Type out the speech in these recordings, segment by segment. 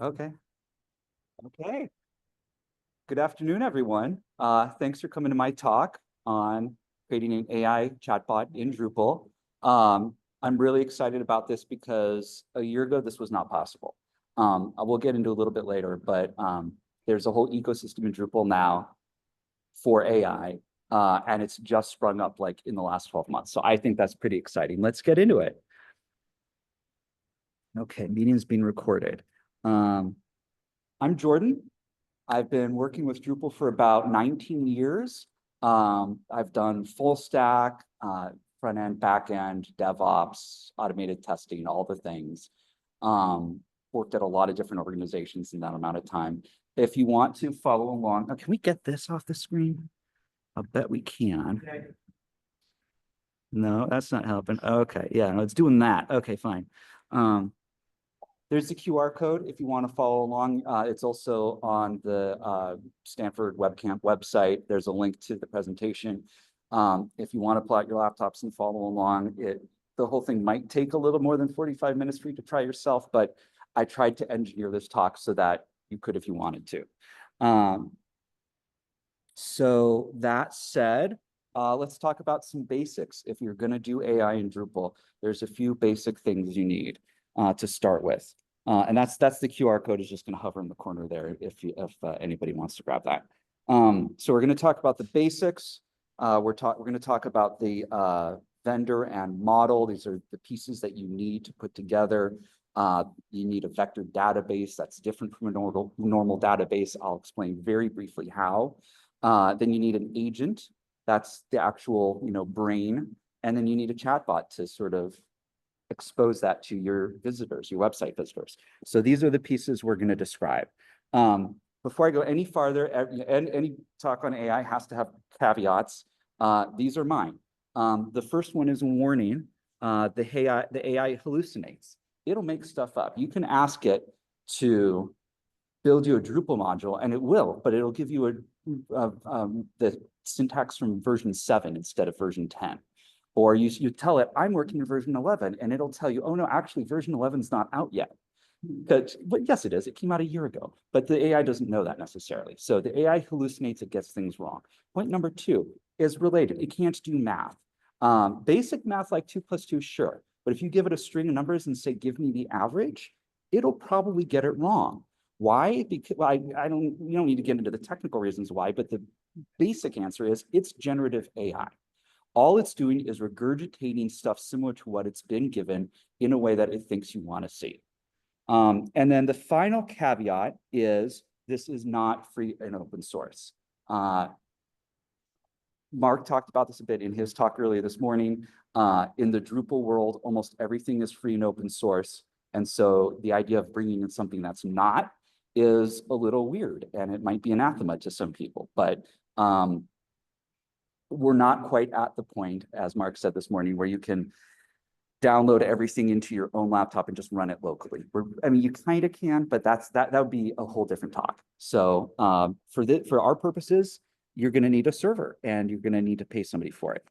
Okay. Okay. Good afternoon, everyone. Thanks for coming to my talk on creating an AI chatbot in Drupal. I'm really excited about this because a year ago, this was not possible. I will get into a little bit later, but there's a whole ecosystem in Drupal now for AI, and it's just sprung up like in the last 12 months. So I think that's pretty exciting. Let's get into it. Okay, meeting's being recorded. I'm Jordan. I've been working with Drupal for about 19 years. I've done full stack, front end, back end, DevOps, automated testing, all the things. Worked at a lot of different organizations in that amount of time. If you want to follow along, can we get this off the screen? I bet we can. No, that's not helping. Okay, yeah, no, it's doing that. Okay, fine. There's the QR code if you want to follow along. It's also on the Stanford WebCamp website. There's a link to the presentation. If you want to pull out your laptops and follow along, the whole thing might take a little more than 45 minutes for you to try yourself, but I tried to engineer this talk so that you could if you wanted to. So that said, let's talk about some basics. If you're going to do AI in Drupal, there's a few basic things you need to start with. And that's the QR code is just going to hover in the corner there if anybody wants to grab that. So we're going to talk about the basics. We're going to talk about the vendor and model. These are the pieces that you need to put together. You need a vector database that's different from a normal database. I'll explain very briefly how. Then you need an agent. That's the actual, brain. And then you need a chatbot to sort of expose that to your visitors, your website visitors. So these are the pieces we're going to describe. Before I go any farther, any talk on AI has to have caveats. These are mine. The first one is a warning. The AI hallucinates. It'll make stuff up. You can ask it to build you a Drupal module, and it will, but it'll give you the syntax from version 7 instead of version 10. Or you tell it, I'm working in version 11, and it'll tell you, oh no, actually version 11 is not out yet. But yes, it is. It came out a year ago, but the AI doesn't know that necessarily. So the AI hallucinates, it gets things wrong. Point number 2 is related. It can't do math. Basic math like 2 + 2, sure. But if you give it a string of numbers and say, give me the average, it'll probably get it wrong. Why? Because we don't need to get into the technical reasons why, but the basic answer is it's generative AI. All it's doing is regurgitating stuff similar to what it's been given in a way that it thinks you want to see. And then the final caveat is this is not free and open source. Mark talked about this a bit in his talk earlier this morning. In the Drupal world, almost everything is free and open source. And so the idea of bringing in something that's not is a little weird, and it might be anathema to some people. But we're not quite at the point, as Mark said this morning, where you can download everything into your own laptop and just run it locally. You kind of can, but that would be a whole different talk. So for our purposes, you're going to need a server, and you're going to need to pay somebody for it.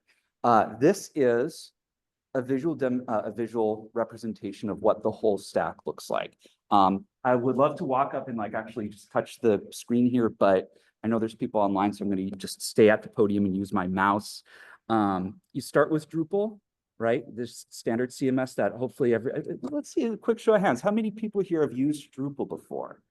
This is a visual representation of what the whole stack looks like. I would love to walk up and actually just touch the screen here, but I know there's people online, so I'm going to just stay at the podium and use my mouse. You start with Drupal, right? This standard CMS that hopefully let's see a quick show of hands. How many people here have used Drupal before?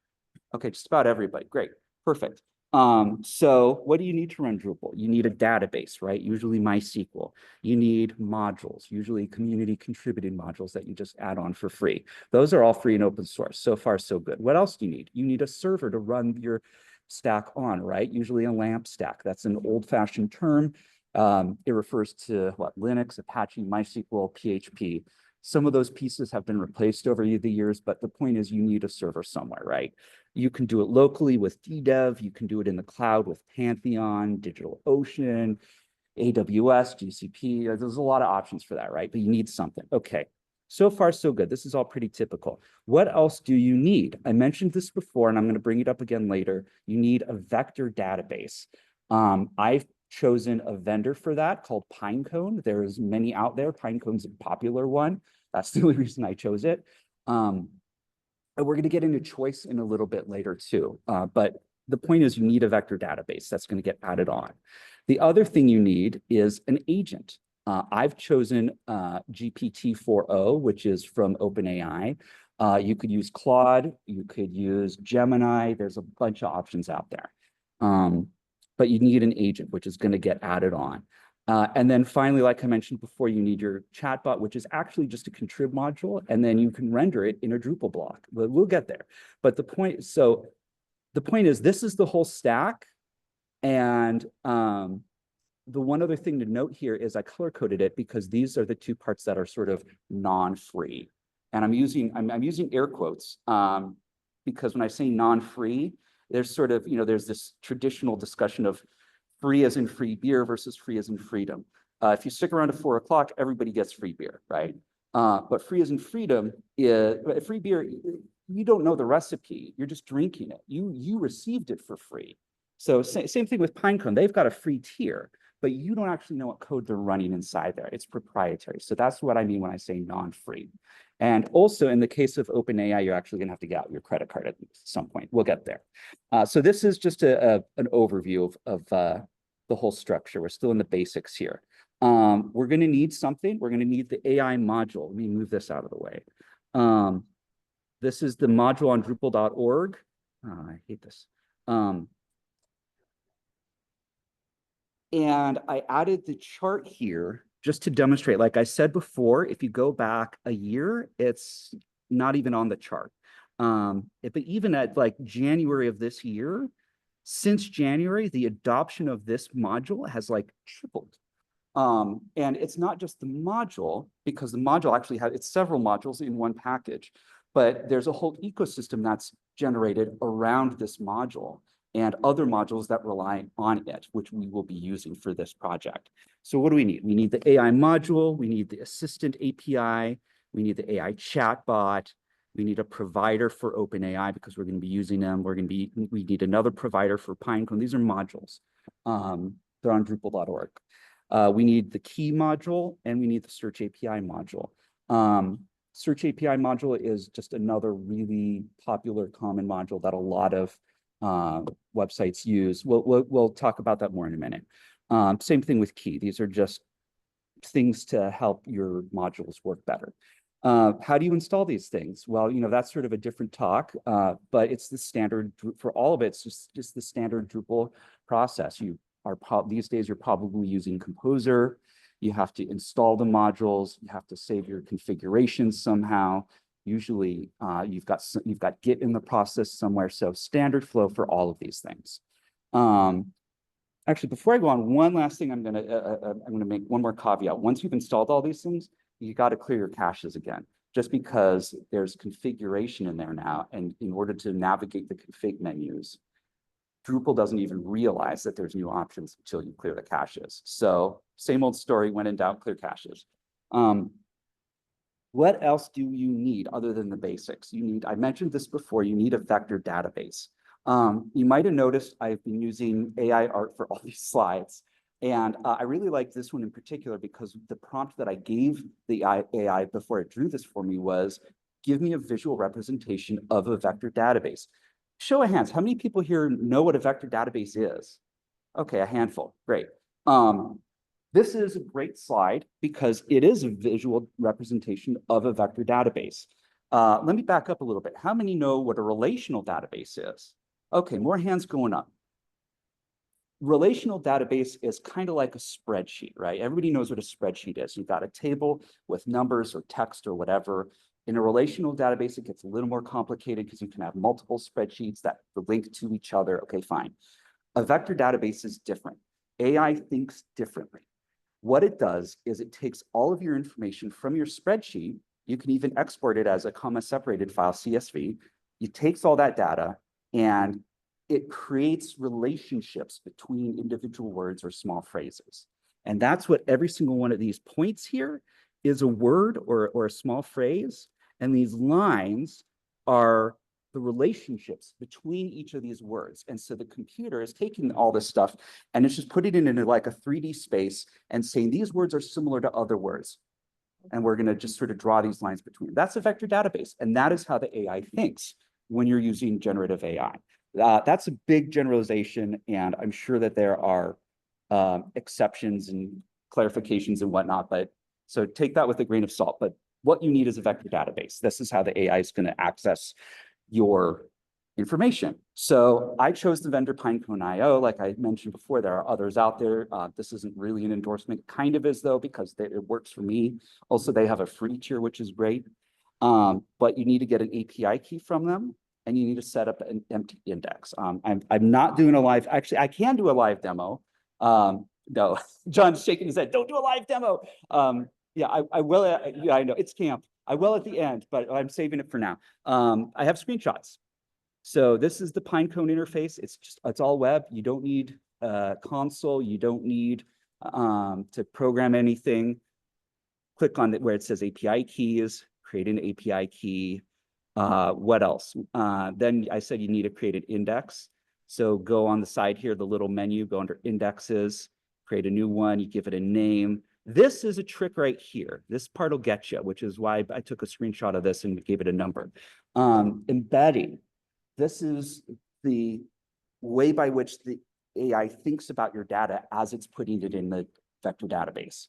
Okay, just about everybody. Great, perfect. So what do you need to run Drupal? You need a database, right? Usually MySQL. You need modules, usually community contributed modules that you just add on for free. Those are all free and open source. So far, so good. What else do you need? You need a server to run your stack on, right? Usually a LAMP stack. That's an old-fashioned term. It refers to Linux, Apache, MySQL, PHP. Some of those pieces have been replaced over the years, but the point is you need a server somewhere, right? You can do it locally with DDEV. You can do it in the cloud with Pantheon, DigitalOcean, AWS, GCP. There's a lot of options for that, right? But you need something. Okay, so far so good. This is all pretty typical. What else do you need? I mentioned this before, and I'm going to bring it up again later. You need a vector database. I've chosen a vendor for that called Pinecone. There's many out there. Pinecone's a popular one. That's the only reason I chose it. And we're going to get into choice in a little bit later too. But the point is you need a vector database that's going to get added on. The other thing you need is an agent. I've chosen GPT-4o, which is from OpenAI. You could use Claude, you could use Gemini. There's a bunch of options out there. But you need an agent, which is going to get added on. And then finally, like I mentioned before, you need your chatbot, which is actually just a contrib module, and then you can render it in a Drupal block. We'll get there. But the point is, this is the whole stack. And the one other thing to note here is I color coded it because these are the two parts that are sort of non-free. And I'm using air quotes because when I say non-free, there's sort of, there's this traditional discussion of free as in free beer versus free as in freedom. If you stick around to 4 o'clock, everybody gets free beer, right? But free as in freedom is free beer. You don't know the recipe. You're just drinking it. You received it for free. So same thing with Pinecone. They've got a free tier, but you don't actually know what code they're running inside there. It's proprietary. So that's what I mean when I say non-free. And also in the case of OpenAI, you're actually going to have to get out your credit card at some point. We'll get there. So this is just an overview of the whole structure. We're still in the basics here. We're going to need something. We're going to need the AI module. Let me move this out of the way. This is the module on Drupal.org. Oh, I hate this. And I added the chart here just to demonstrate. Like I said before, if you go back a year, it's not even on the chart. But even at like January of this year, since January, the adoption of this module has like tripled. And it's not just the module, because the module actually it's several modules in one package, but there's a whole ecosystem that's generated around this module and other modules that rely on it, which we will be using for this project. So what do we need? We need the AI module, we need the assistant API, we need the AI chatbot, we need a provider for OpenAI because we're going to be using them. We need another provider for Pinecone. These are modules. They're on Drupal.org. We need the key module and we need the search API module. Search API module is just another really popular common module that a lot of websites use. We'll talk about that more in a minute. Same thing with key. These are just things to help your modules work better. How do you install these things? Well, that's sort of a different talk, but it's the standard for all of it. It's just the standard Drupal process. These days you're probably using Composer. You have to install the modules. You have to save your configurations somehow. Usually you've got Git in the process somewhere. So standard flow for all of these things. Actually, before I go on, one last thing, I'm gonna make one more caveat. Once you've installed all these things, you got to clear your caches again, just because there's configuration in there now. And in order to navigate the config menus, Drupal doesn't even realize that there's new options until you clear the caches. So same old story, when in doubt, clear caches. What else do you need other than the basics? I mentioned this before, you need a vector database. You might have noticed I've been using AI art for all these slides. And I really like this one in particular because the prompt that I gave the AI before it drew this for me was, give me a visual representation of a vector database. Show of hands, how many people here know what a vector database is? Okay, a handful, great. This is a great slide because it is a visual representation of a vector database. Let me back up a little bit. How many know what a relational database is? Okay, more hands going up. Relational database is kind of like a spreadsheet, right? Everybody knows what a spreadsheet is. You've got a table with numbers or text or whatever. In a relational database, it gets a little more complicated because you can have multiple spreadsheets that link to each other. Okay, fine. A vector database is different. AI thinks differently. What it does is it takes all of your information from your spreadsheet. You can even export it as a comma-separated file, CSV. It takes all that data and it creates relationships between individual words or small phrases. And that's what every single one of these points here is, a word or a small phrase. And these lines are the relationships between each of these words. And so the computer is taking all this stuff and it's just putting it into like a 3D space and saying these words are similar to other words. And we're going to just sort of draw these lines between. That's a vector database. And that is how the AI thinks when you're using generative AI. That's a big generalization. And I'm sure that there are exceptions and clarifications and whatnot. But so take that with a grain of salt. But what you need is a vector database. This is how the AI is going to access your information. So I chose the vendor Pinecone.io. Like I mentioned before, there are others out there. This isn't really an endorsement, kind of is though, because it works for me. Also, they have a free tier, which is great. But you need to get an API key from them, and you need to set up an empty index. I'm not doing a live, actually, I can do a live demo. No, John's shaking his head, don't do a live demo. Yeah, I will, yeah, I know, it's camp. I will at the end, but I'm saving it for now. I have screenshots. So this is the Pinecone interface. It's all web. You don't need console. You don't need to program anything. Click on it where it says API keys, create an API key. What else? Then I said you need to create an index. So go on the side here, the little menu, go under indexes, create a new one, you give it a name. This is a trick right here. This part will get you, which is why I took a screenshot of this and gave it a number. Embedding. This is the way by which the AI thinks about your data as it's putting it in the vector database.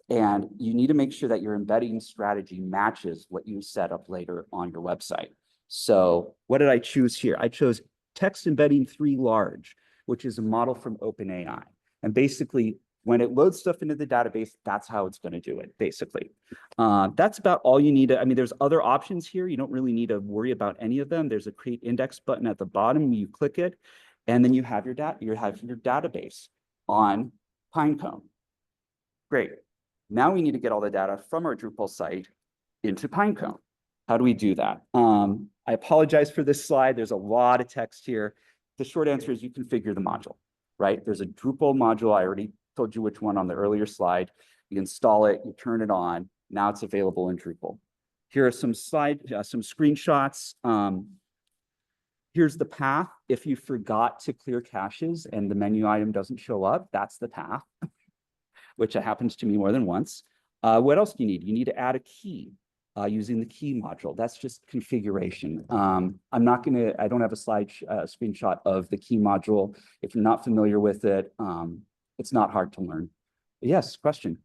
And you need to make sure that your embedding strategy matches what you set up later on your website. So what did I choose here? I chose text embedding 3 large, which is a model from OpenAI. And basically, when it loads stuff into the database, that's how it's going to do it, basically. That's about all you need. I mean, there's other options here. You don't really need to worry about any of them. There's a create index button at the bottom. You click it, and then you have your database on Pinecone. Great. Now we need to get all the data from our Drupal site into Pinecone. How do we do that? I apologize for this slide. There's a lot of text here. The short answer is you configure the module, right? There's a Drupal module. I already told you which one on the earlier slide. You install it, you turn it on. Now it's available in Drupal. Here are some screenshots. Here's the path. If you forgot to clear caches and the menu item doesn't show up, that's the path, which happens to me more than once. What else do you need? You need to add a key using the key module. That's just configuration. I don't have a screenshot of the key module. If you're not familiar with it, it's not hard to learn. Yes, question.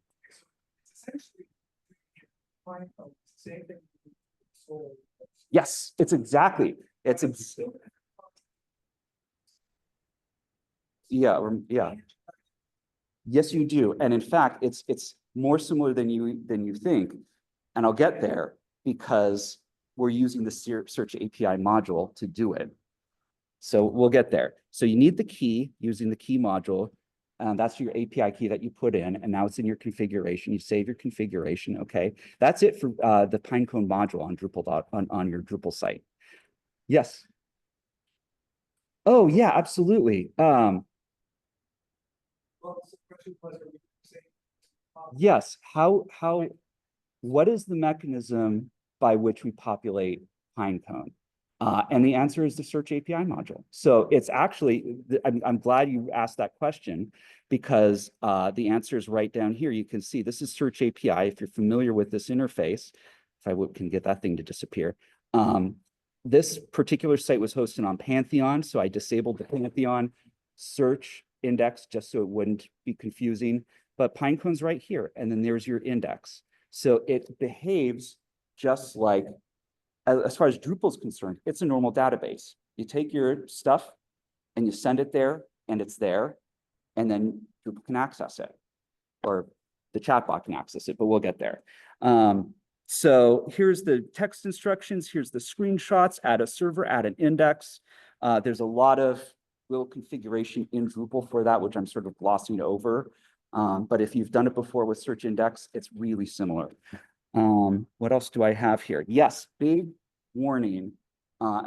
Yes, it's exactly. Yeah. Yes, you do. And in fact, it's more similar than you think. And I'll get there because we're using the search API module to do it. So we'll get there. So you need the key using the key module. That's your API key that you put in, and now it's in your configuration. You save your configuration, okay? That's it for the Pinecone module on Drupal on your Drupal site. Yes. Oh yeah, absolutely. Yes. What is the mechanism by which we populate Pinecone? And the answer is the search API module. So it's actually, I'm glad you asked that question because the answer is right down here. You can see this is search API. If you're familiar with this interface, if I can get that thing to disappear. This particular site was hosted on Pantheon. So I disabled the Pantheon search index just so it wouldn't be confusing. But Pinecone's right here. And then there's your index. So it behaves just like, as far as Drupal is concerned, it's a normal database. You take your stuff and you send it there and it's there, and then Drupal can access it, or the chatbot can access it, but we'll get there. So here's the text instructions. Here's the screenshots, add a server, add an index. There's a lot of little configuration in Drupal for that, which I'm sort of glossing over. But if you've done it before with search index, it's really similar. What else do I have here? Yes, big warning.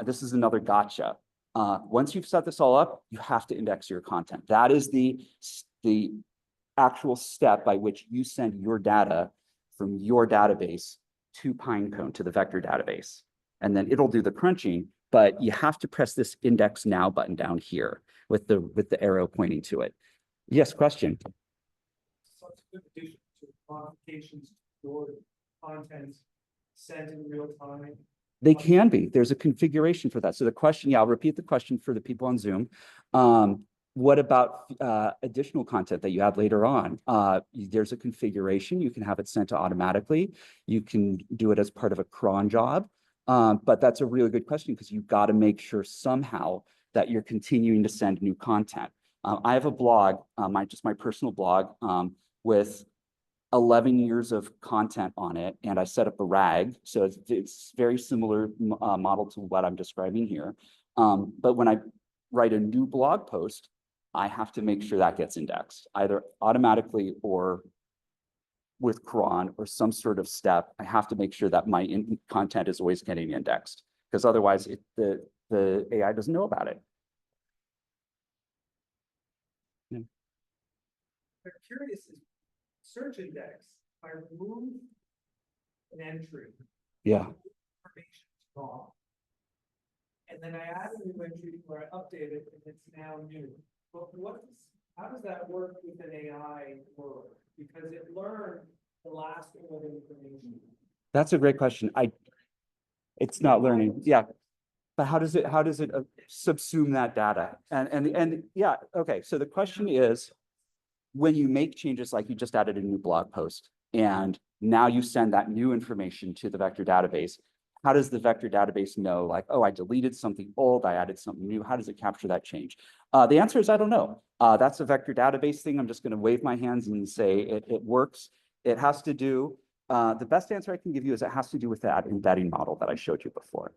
This is another gotcha. Once you've set this all up, you have to index your content. That is the actual step by which you send your data from your database to Pinecone, to the vector database. And then it'll do the crunching, but you have to press this index now button down here with the arrow pointing to it. Yes, question. So it's a good addition to modifications your content sent in real time? They can be. There's a configuration for that. So the question, yeah, I'll repeat the question for the people on Zoom. What about additional content that you add later on? There's a configuration. You can have it sent automatically. You can do it as part of a cron job. But that's a really good question because you've got to make sure somehow that you're continuing to send new content. I have a blog, just my personal blog, with 11 years of content on it, and I set up a RAG. So it's very similar model to what I'm describing here. But when I write a new blog post, I have to make sure that gets indexed, either automatically or with cron or some sort of step. I have to make sure that my content is always getting indexed, because otherwise the AI doesn't know about it. I'm curious, is search index, if I remove an entry, Yeah. information is wrong. And then I add a new entry where I update it and it's now new. But how does that work with an AI world? Because it learned the last old information. That's a great question. It's not learning. Yeah. But how does it subsume that data? And yeah, okay. So the question is, when you make changes, like you just added a new blog post, and now you send that new information to the vector database, how does the vector database know, like, oh, I deleted something old, I added something new? How does it capture that change? The answer is, I don't know. That's a vector database thing. I'm just going to wave my hands and say it works. It has to do, the best answer I can give you is it has to do with that embedding model that I showed you before.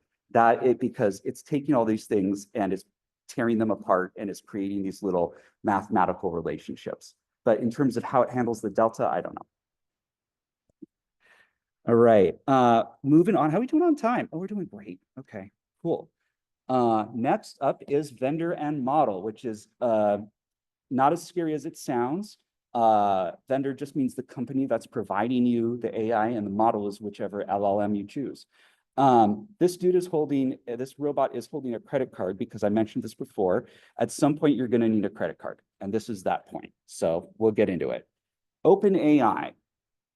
Because it's taking all these things and it's tearing them apart and it's creating these little mathematical relationships. But in terms of how it handles the delta, I don't know. All right, moving on. How are we doing on time? Oh, we're doing great. Okay, cool. Next up is vendor and model, which is not as scary as it sounds. Vendor just means the company that's providing you the AI, and the model is whichever LLM you choose. This robot is holding a credit card because I mentioned this before. At some point, you're going to need a credit card, and this is that point. So we'll get into it. OpenAI.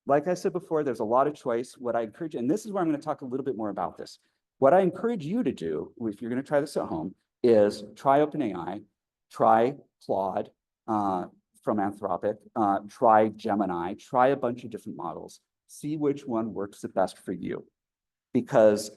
Like I said before, there's a lot of choice. What I encourage, and this is where I'm going to talk a little bit more about this. What I encourage you to do, if you're going to try this at home, is try OpenAI, try Claude from Anthropic, try Gemini, try a bunch of different models, see which one works the best for you. Because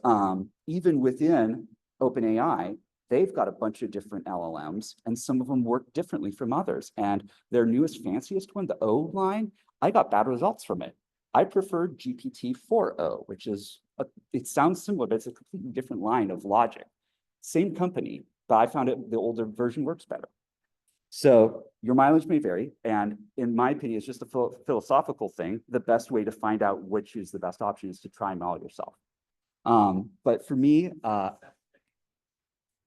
even within OpenAI, they've got a bunch of different LLMs, and some of them work differently from others. And their newest, fanciest one, the O line, I got bad results from it. I prefer GPT-4o, which is, it sounds similar, but it's a completely different line of logic. Same company, but I found the older version works better. So your mileage may vary. And in my opinion, it's just a philosophical thing. The best way to find out which is the best option is to try them all yourself. But for me,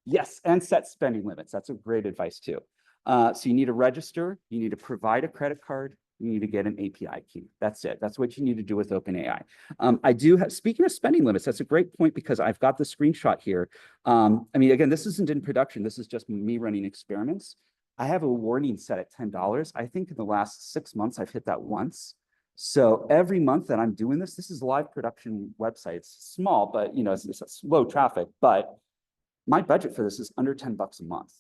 yes, and set spending limits. That's a great advice too. So you need to register, you need to provide a credit card, you need to get an API key. That's it. That's what you need to do with OpenAI. I do have, speaking of spending limits, that's a great point because I've got the screenshot here. I mean, again, this isn't in production. This is just me running experiments. I have a warning set at $10. I think in the last 6 months, I've hit that once. So every month that I'm doing this is a live production website. It's small, but you know, it's low traffic, but my budget for this is under $10 a month.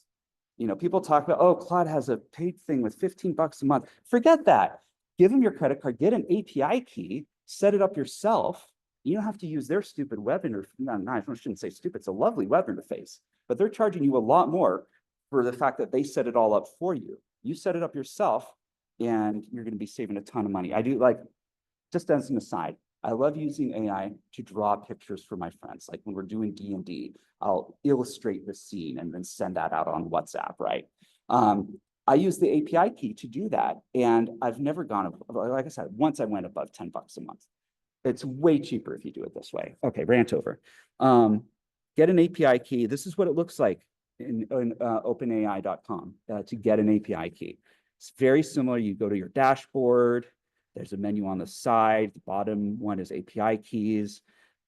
You know, people talk about, oh, Claude has a paid thing with $15 a month. Forget that. Give them your credit card, get an API key, set it up yourself. You don't have to use their stupid web interface. No, I shouldn't say stupid. It's a lovely web interface, but they're charging you a lot more for the fact that they set it all up for you. You set it up yourself and you're going to be saving a ton of money. I do, like, just as an aside, I love using AI to draw pictures for my friends. Like when we're doing D&D, I'll illustrate the scene and then send that out on WhatsApp, right? I use the API key to do that. And I've never gone, like I said, once I went above $10 a month. It's way cheaper if you do it this way. Okay, rant over. Get an API key. This is what it looks like in openai.com to get an API key. It's very similar. You go to your dashboard. There's a menu on the side. The bottom one is API keys.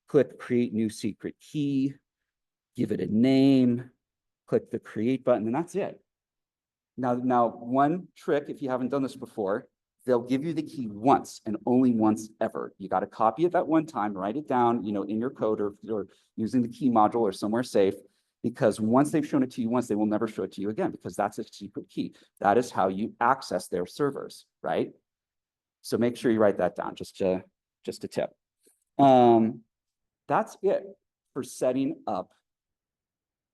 Click create new secret key. Give it a name. Click the create button, and that's it. Now, one trick, if you haven't done this before, they'll give you the key once and only once ever. You got to copy it that one time, write it down, in your code or using the key module or somewhere safe, because once they've shown it to you once, they will never show it to you again, because that's a secret key. That is how you access their servers, right? So make sure you write that down, just a tip. That's it for setting up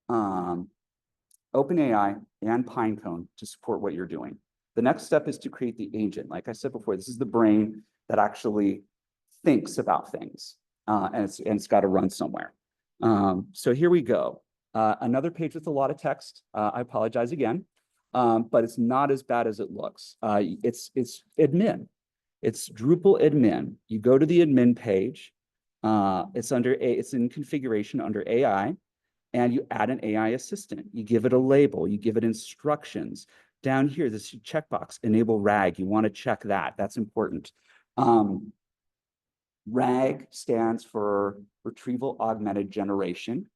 OpenAI and Pinecone to support what you're doing. The next step is to create the agent. Like I said before, this is the brain that actually thinks about things, and it's got to run somewhere. So here we go. Another page with a lot of text. I apologize again, but it's not as bad as it looks. It's admin. It's Drupal admin. You go to the admin page. It's in configuration under AI, and you add an AI assistant. You give it a label. You give it instructions. Down here, this checkbox, enable RAG. You want to check that. That's important. RAG stands for Retrieval Augmented Generation.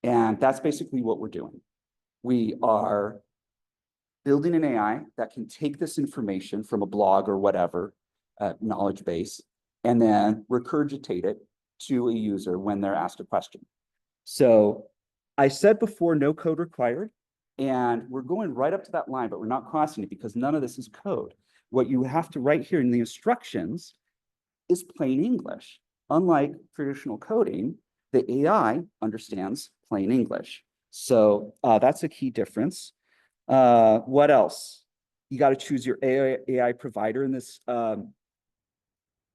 And that's basically what we're doing. We are building an AI that can take this information from a blog or whatever, knowledge base, and then regurgitate it to a user when they're asked a question. So I said before, no code required. And we're going right up to that line, but we're not crossing it because none of this is code. What you have to write here in the instructions is plain English. Unlike traditional coding, the AI understands plain English. So that's a key difference. What else? You got to choose your AI provider in this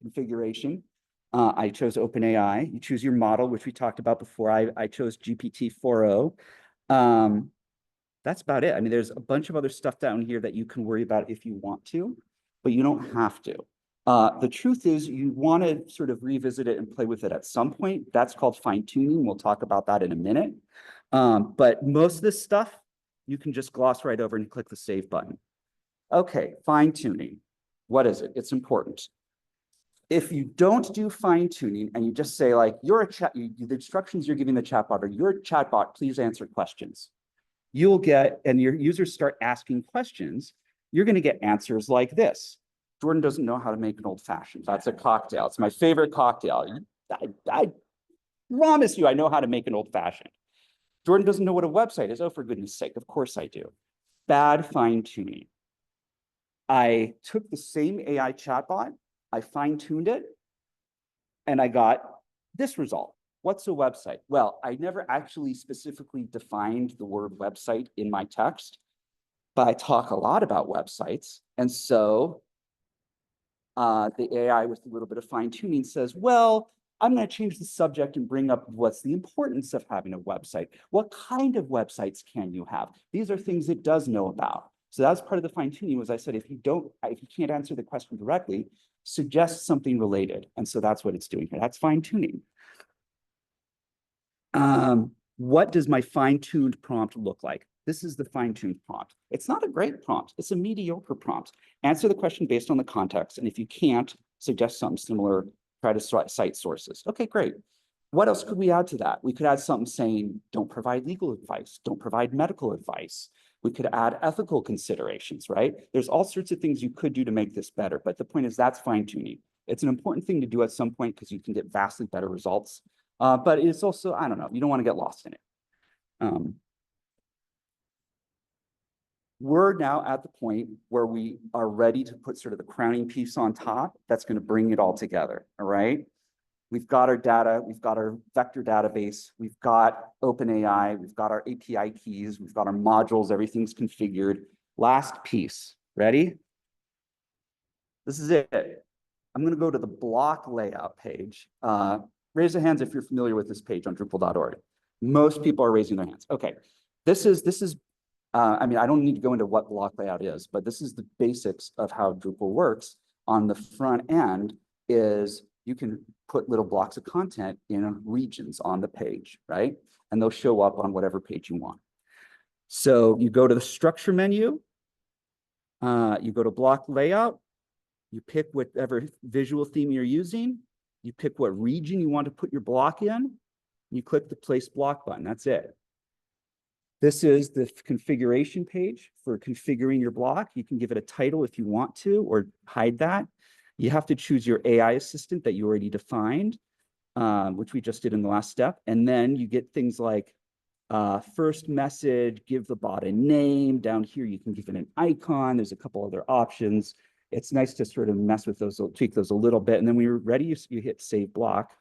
configuration. I chose OpenAI. You choose your model, which we talked about before. I chose GPT-4o. That's about it. I mean, there's a bunch of other stuff down here that you can worry about if you want to, but you don't have to. The truth is you want to sort of revisit it and play with it at some point. That's called fine tuning. We'll talk about that in a minute. But most of this stuff, you can just gloss right over and click the save button. Okay, fine tuning. What is it? It's important. If you don't do fine tuning and you just say like, the instructions you're giving the chatbot are, you're a chatbot, please answer questions. You'll get, and your users start asking questions, you're going to get answers like this. Jordan doesn't know how to make an old fashioned. That's a cocktail. It's my favorite cocktail. I promise you, I know how to make an old fashioned. Jordan doesn't know what a website is. Oh, for goodness sake. Of course I do. Bad fine tuning. I took the same AI chatbot, I fine tuned it, and I got this result. What's a website? Well, I never actually specifically defined the word website in my text, but I talk a lot about websites. And so the AI with a little bit of fine tuning says, well, I'm going to change the subject and bring up what's the importance of having a website. What kind of websites can you have? These are things it does know about. So that's part of the fine tuning was I said, if you can't answer the question directly, suggest something related. And so that's what it's doing here. That's fine tuning. What does my fine-tuned prompt look like? This is the fine-tuned prompt. It's not a great prompt. It's a mediocre prompt. Answer the question based on the context. And if you can't, suggest something similar, try to cite sources. Okay, great. What else could we add to that? We could add something saying, don't provide legal advice, don't provide medical advice. We could add ethical considerations, right? There's all sorts of things you could do to make this better. But the point is that's fine-tuning. It's an important thing to do at some point because you can get vastly better results. But it's also, I don't know, you don't want to get lost in it. We're now at the point where we are ready to put sort of the crowning piece on top that's going to bring it all together, all right? We've got our data, we've got our vector database, we've got OpenAI, we've got our API keys, we've got our modules, everything's configured. Last piece, ready? This is it. I'm going to go to the block layout page. Raise your hands if you're familiar with this page on Drupal.org. Most people are raising their hands. Okay, this is. I mean, I don't need to go into what block layout is, but this is the basics of how Drupal works. On the front end is you can put little blocks of content in regions on the page, right? And they'll show up on whatever page you want. So you go to the structure menu, you go to block layout, you pick whatever visual theme you're using, you pick what region you want to put your block in, you click the place block button, that's it. This is the configuration page for configuring your block. You can give it a title if you want to, or hide that. You have to choose your AI assistant that you already defined, which we just did in the last step. And then you get things like first message, give the bot a name. Down here, you can give it an icon. There's a couple other options. It's nice to sort of mess with those, tweak those a little bit. And then when you're ready, you hit save block.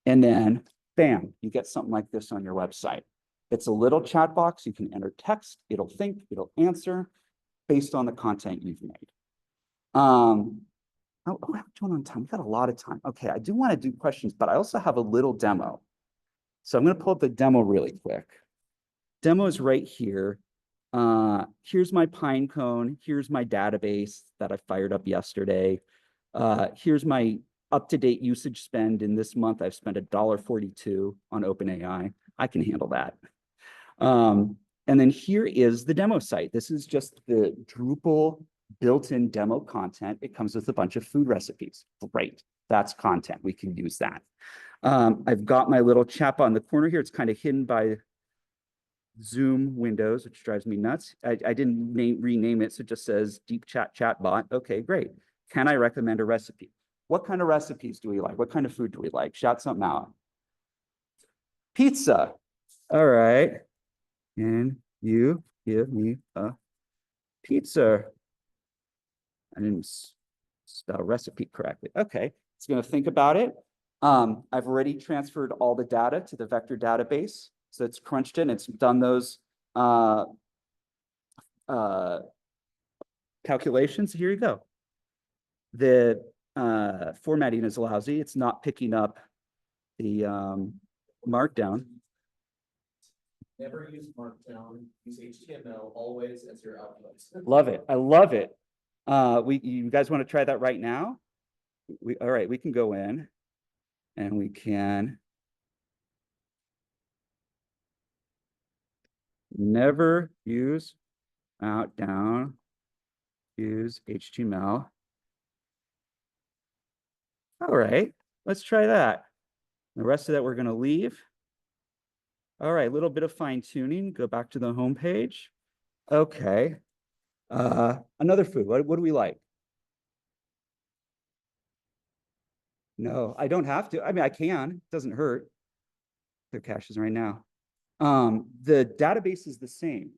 And then, bam, you get something like this on your website. It's a little chat box. You can enter text. It'll think, it'll answer based on the content you've made. How are we doing on time? We've got a lot of time. Okay, I do want to do questions, but I also have a little demo. So I'm going to pull up the demo really quick. Demo is right here. Here's my Pinecone. Here's my database that I fired up yesterday. Here's my up-to-date usage spend in this month. I've spent $1.42 on OpenAI. I can handle that. And then here is the demo site. This is just the Drupal built-in demo content. It comes with a bunch of food recipes. Great. That's content. We can use that. I've got my little chatbot in the corner here. It's kind of hidden by Zoom windows, which drives me nuts. I didn't rename it, so it just says Deep Chat Chatbot. Okay, great. Can I recommend a recipe? What kind of recipes do we like? What kind of food do we like? Shout something out. Pizza. All right. Can you give me a pizza? I didn't spell recipe correctly. Okay, it's going to think about it. I've already transferred all the data to the vector database. So it's crunched in, it's done those calculations. Here you go. The formatting is lousy. It's not picking up the markdown. Never use Markdown, use HTML always as your output. Love it. I love it. You guys want to try that right now? All right, we can go in and we can never use Markdown, use HTML. All right, let's try that. The rest of that we're going to leave. All right, a little bit of fine tuning. Go back to the home page. Okay. Another food. What do we like? No, I don't have to. I mean, I can. It doesn't hurt. Their caches right now. The database is the same.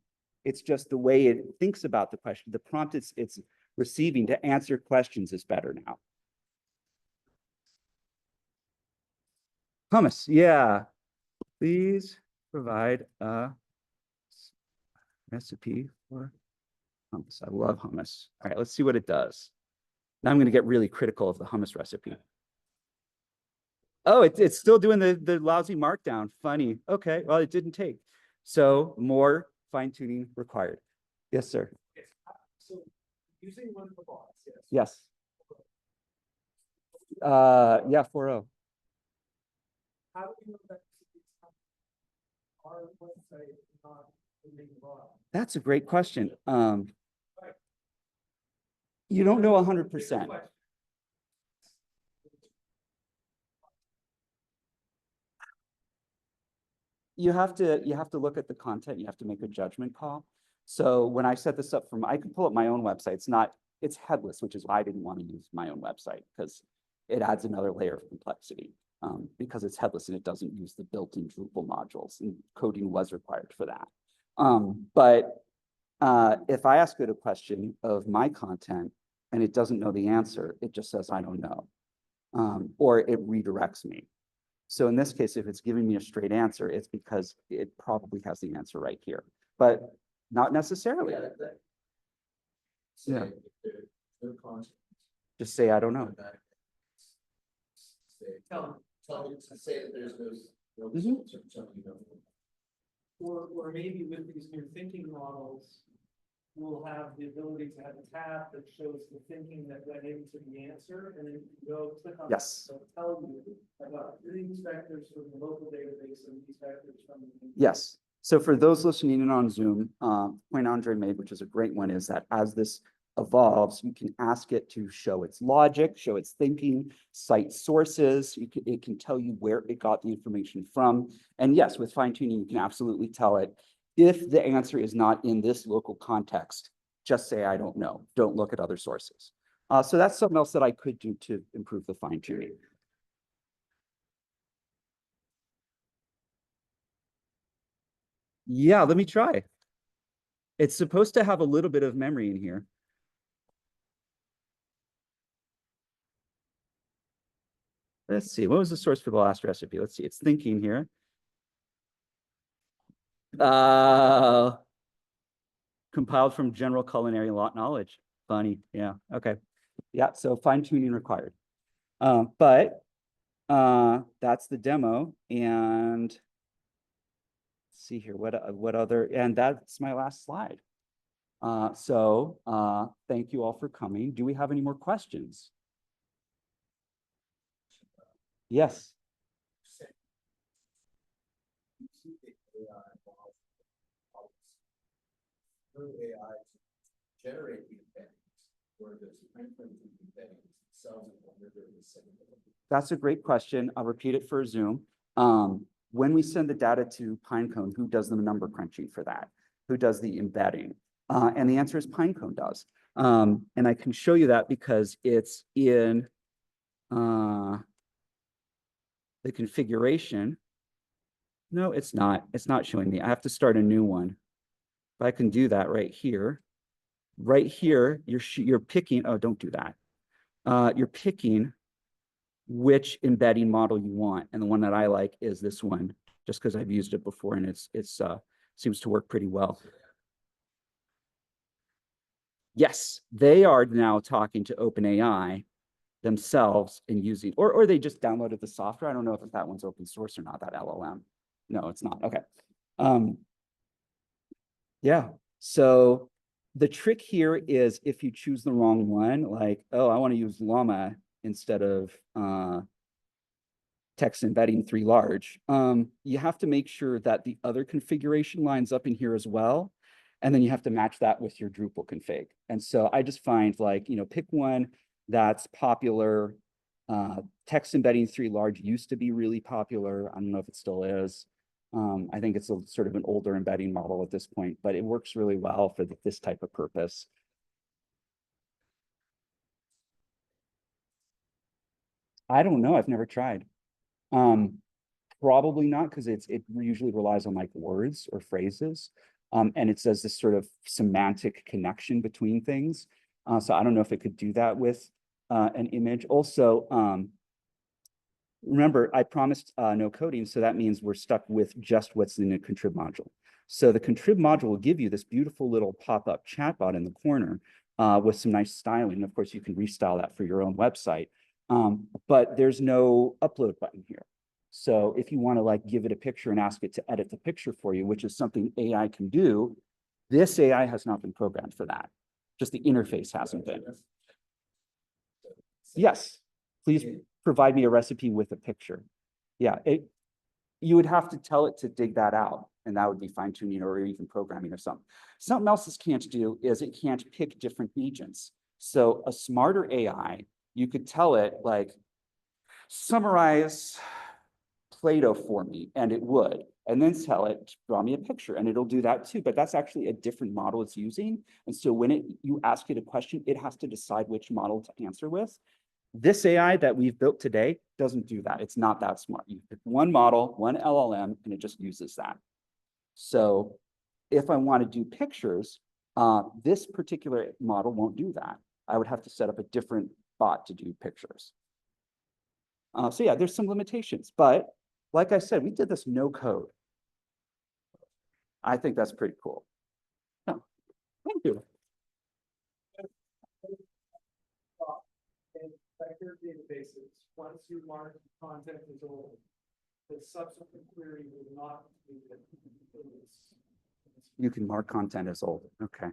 It's just the way it thinks about the question. The prompt it's receiving to answer questions is better now. Hummus, yeah. Please provide a recipe for hummus. I love hummus. All right, let's see what it does. Now I'm going to get really critical of the hummus recipe. Oh, it's still doing the lousy markdown. Funny. Okay, well, it didn't take. So more fine-tuning required. Yes, sir. Yes. So using one of the bots, yes. Yes. Yeah, 4.0. How do we know that our website is not moving the bot? That's a great question. You don't know 100%. You have to look at the content. You have to make a judgment call. So when I set this up I can pull up my own website. It's headless, which is why I didn't want to use my own website, because it adds another layer of complexity. Because it's headless and it doesn't use the built-in Drupal modules, and coding was required for that. But if I ask it a question of my content and it doesn't know the answer, it just says, I don't know, or it redirects me. So in this case, if it's giving me a straight answer, it's because it probably has the answer right here, but not necessarily. Yeah. Just say, I don't know. Tell me to say that there's no results or something, you know. Or maybe with these new thinking models, we'll have the ability to have a tab that shows the thinking that went into the answer, and then you can go click on Yes. it. So tell you about these vectors from the local database and these vectors from the. Yes. So for those listening in on Zoom, point Andre made, which is a great one, is that as this evolves, you can ask it to show its logic, show its thinking, cite sources. It can tell you where it got the information from. And yes, with fine tuning, you can absolutely tell it, If the answer is not in this local context, just say, I don't know. Don't look at other sources. So that's something else that I could do to improve the fine tuning. Yeah, let me try. It's supposed to have a little bit of memory in here. Let's see, what was the source for the last recipe? Let's see, it's thinking here. Compiled from general culinary knowledge. Funny, yeah, okay. Yeah, so fine tuning required. But that's the demo, and let's see here, what other, and that's my last slide. Thank you all for coming. Do we have any more questions? Yes. Through AI to generate the embeddings, or does it print the embeddings themselves and render the same? That's a great question. I'll repeat it for Zoom. When we send the data to Pinecone, who does the number crunching for that? Who does the embedding? And the answer is Pinecone does. And I can show you that because it's in the configuration. No, it's not. It's not showing me. I have to start a new one. If I can do that right here. Right here, you're picking, oh, don't do that. You're picking which embedding model you want. And the one that I like is this one, just because I've used it before and it's seems to work pretty well. Yes, they are now talking to OpenAI themselves and using, or they just downloaded the software. I don't know if that one's open source or not, that LLM. No, it's not. Okay. Yeah. So the trick here is if you choose the wrong one, like, oh, I want to use llama instead of text embedding 3 large, you have to make sure that the other configuration lines up in here as well. And then you have to match that with your Drupal config. And so I just find like, pick one that's popular. Text embedding 3 large used to be really popular. I don't know if it still is. I think it's a sort of an older embedding model at this point, but it works really well for this type of purpose. I don't know. I've never tried. Probably not, because it usually relies on like words or phrases. And it says this sort of semantic connection between things. So I don't know if it could do that with an image. Also, remember, I promised no coding, so that means we're stuck with just what's in the contrib module. So the contrib module will give you this beautiful little pop-up chatbot in the corner with some nice styling. Of course, you can restyle that for your own website. But there's no upload button here. So if you want to like give it a picture and ask it to edit the picture for you, which is something AI can do, this AI has not been programmed for that. Just the interface hasn't been. Yes, please provide me a recipe with a picture. Yeah, you would have to tell it to dig that out, and that would be fine tuning or even programming or something. Something else this can't do is it can't pick different agents. So a smarter AI, you could tell it like, summarize Play-Doh for me, and it would, and then tell it, draw me a picture, and it'll do that too. But that's actually a different model it's using. And so when you ask it a question, it has to decide which model to answer with. This AI that we've built today doesn't do that. It's not that smart. You pick one model, one LLM, and it just uses that. So if I want to do pictures, this particular model won't do that. I would have to set up a different bot to do pictures. So yeah, there's some limitations, but like I said, we did this no code. I think that's pretty cool. Oh, thank you. And vector databases, once you mark content as old, the subsequent query will not be the. You can mark content as old. Okay.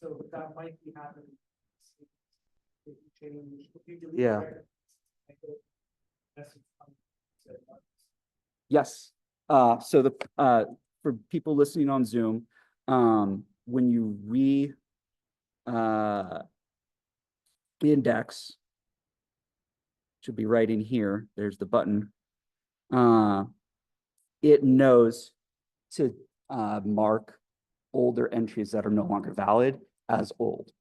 So that might be happening. If you change, if you delete Yeah. records, Yes. So for people listening on Zoom, when you index, should be right in here. There's the button. It knows to mark older entries that are no longer valid as old.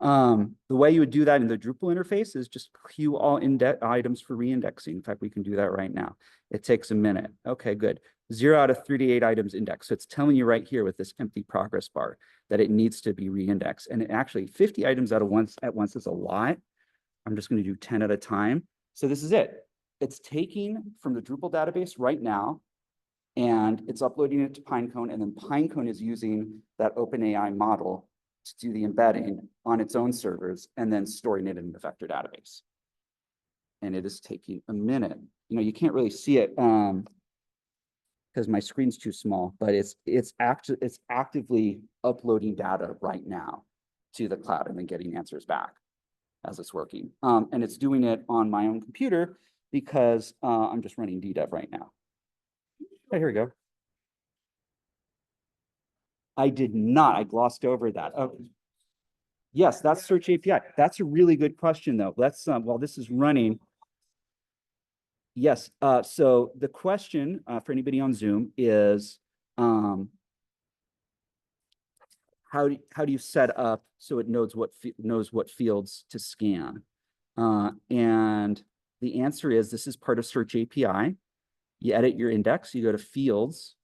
The way you would do that in the Drupal interface is just queue all index items for reindexing. In fact, we can do that right now. It takes a minute. Okay, good. 0 out of 38 items indexed. So it's telling you right here with this empty progress bar that it needs to be reindexed. And actually 50 items at once is a lot. I'm just going to do 10 at a time. So this is it. It's taking from the Drupal database right now, and it's uploading it to Pinecone, and then Pinecone is using that OpenAI model to do the embedding on its own servers and then storing it in the vector database. And it is taking a minute. You know, you can't really see it because my screen's too small, but it's actively uploading data right now to the cloud and then getting answers back as it's working. And it's doing it on my own computer because I'm just running DDEV right now. Oh, here we go. I did not. I glossed over that. Oh, yes, that's Search API. That's a really good question, though. Let's while this is running. Yes. So the question for anybody on Zoom is, how do you set up so it knows what fields to scan? And the answer is this is part of Search API. You edit your index. You go to fields.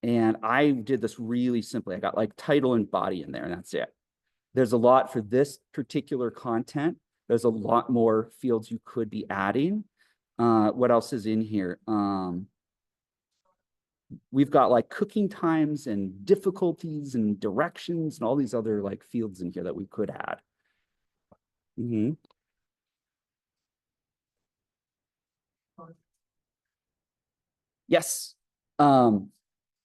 And I did this really simply. I got like title and body in there, and that's it. There's a lot for this particular content. There's a lot more fields you could be adding. What else is in here? We've got like cooking times and difficulties and directions and all these other like fields in here that we could add. Yes.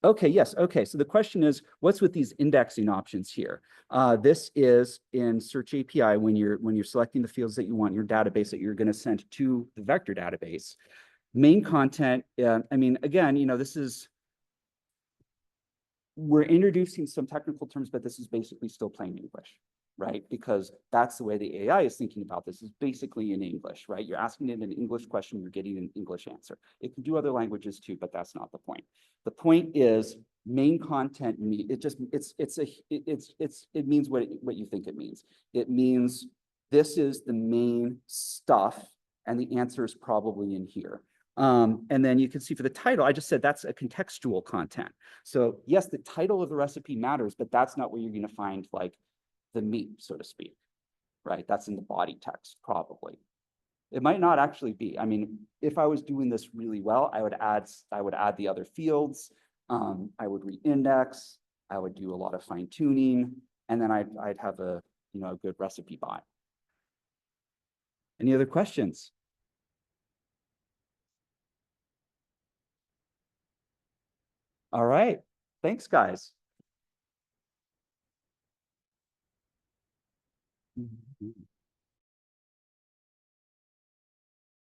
Okay, yes. Okay, so the question is, what's with these indexing options here? This is in Search API when you're selecting the fields that you want in your database that you're going to send to the vector database. Main content, I mean, again, you know, we're introducing some technical terms, but this is basically still plain English, right? Because that's the way the AI is thinking about this, is basically in English, right? You're asking it an English question, you're getting an English answer. It can do other languages too, but that's not the point. The point is main content, it means what you think it means. It means this is the main stuff, and the answer is probably in here. And then you can see for the title, I just said that's a contextual content. So yes, the title of the recipe matters, but that's not where you're going to find like the meat, so to speak, right? That's in the body text, probably. It might not actually be. I mean, if I was doing this really well, I would add the other fields. I would reindex. I would do a lot of fine tuning, and then I'd have a good recipe bot. Any other questions? All right. Thanks, guys.